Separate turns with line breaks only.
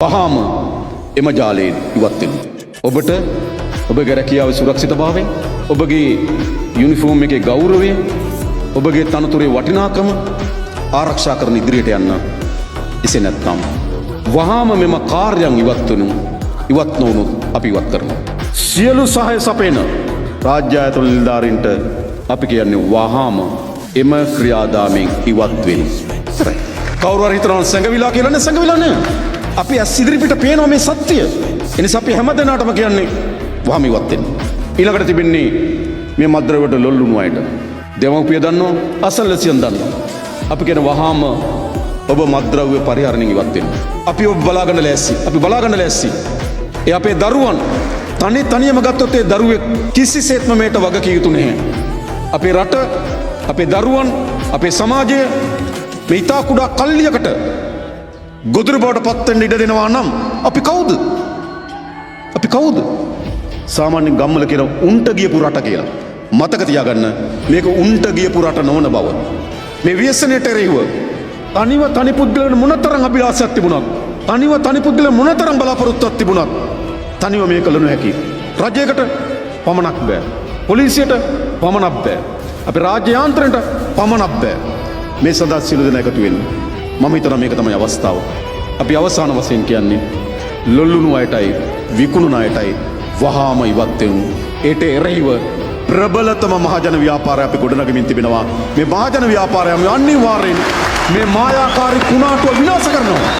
පහම එම ජාලයෙන් ඉවත් වෙනවා. ඔබට ඔබගේ රැකියාවේ සුරක්ෂිතභාවය, ඔබගේ යුනිෆෝම් එකේ ගෞරවය, ඔබගේ තනතුරේ වටිනාකම ආරක්ෂා කරන ඉදිරියට යන්න. එසේ නැත්නම් වහාම මෙම කාර්යයන් ඉවත් නොවුණොත් අපි ඉවත් කරනවා. සියලු සහාය සපයන රාජ්‍ය ආයතන නිලධාරීන්ට අපි කියන්නේ වහාම එම ක්‍රියාදාමයෙන් ඉවත් වෙන්න. හරි. කවුරු හරි හිතනවා සංගවිලා කියලා නේ, සංගවිලා නේ. අපි ඇස් ඉදිරිපිට පේනවා මේ සත්‍ය. එනිසා අපි හැමදෙනාටම කියන්නේ වහාම ඉවත් වෙන්න. ඊළඟට තිබෙන්නේ මේ මද්ද්‍රව්‍යවලට ලොල්ලුණු අයට. දෙමව්පිය දන්නෝ, අසල්වැසියන් දන්නෝ. අපි කියන වහාම ඔබ මද්ද්‍රව්‍ය පරිහරණයෙන් ඉවත් වෙන්න. අපි ඔබ බලාගන්න ලෑස්ති. අපි බලාගන්න ලෑස්ති. ඒ අපේ දරුවන් තනියම ගත්තොත් ඒ දරුවෙක් කිසිසේත්ම මේට වගකිය යුතු නැහැ. අපේ රට, අපේ දරුවන්, අපේ සමාජය මේ ඉතා කුඩා කල්ලියකට ගොදුරු බවට පත් වෙන්න ඉඩ දෙනවා නම් අපි කවුද? අපි කවුද? සාමාන්‍ය ගම්වල කියන උන්ට ගියපු රට කියලා. මතක තියාගන්න, මේක උන්ට ගියපු රට නොවන බව. මේ ව්‍යසනයට එරෙහිව තනි පුද්ගලයන් මොනතරම් අභිලාෂයක් තිබුණත්, තනි පුද්ගලයන් මොනතරම් බලාපොරොත්තුවක් තිබුණත් තනිව මේක කළ නොහැකි. රජයකට පමණක් බෑ. පොලිසියට පමණක් බෑ. අපේ රාජ්‍ය යාන්ත්‍රණයට පමණක් බෑ. මේ සඳහා සියලු දෙනා එකතු වෙන්න. මම හිතනවා මේක තමයි අවස්ථාව. අපි අවසාන වශයෙන් කියන්නේ ලොල්ලුණු අයටයි විකුණුන අයටයි වහාම ඉවත් වෙමු. ඒට එරෙහිව ප්‍රබලතම මහජන ව්‍යාපාරය අපි ගොඩනගමින් තිබෙනවා. මේ මහජන ව්‍යාපාරය අනිවාර්යෙන් මේ මායාකාරී කුණාටුව විනාශ කරනවා.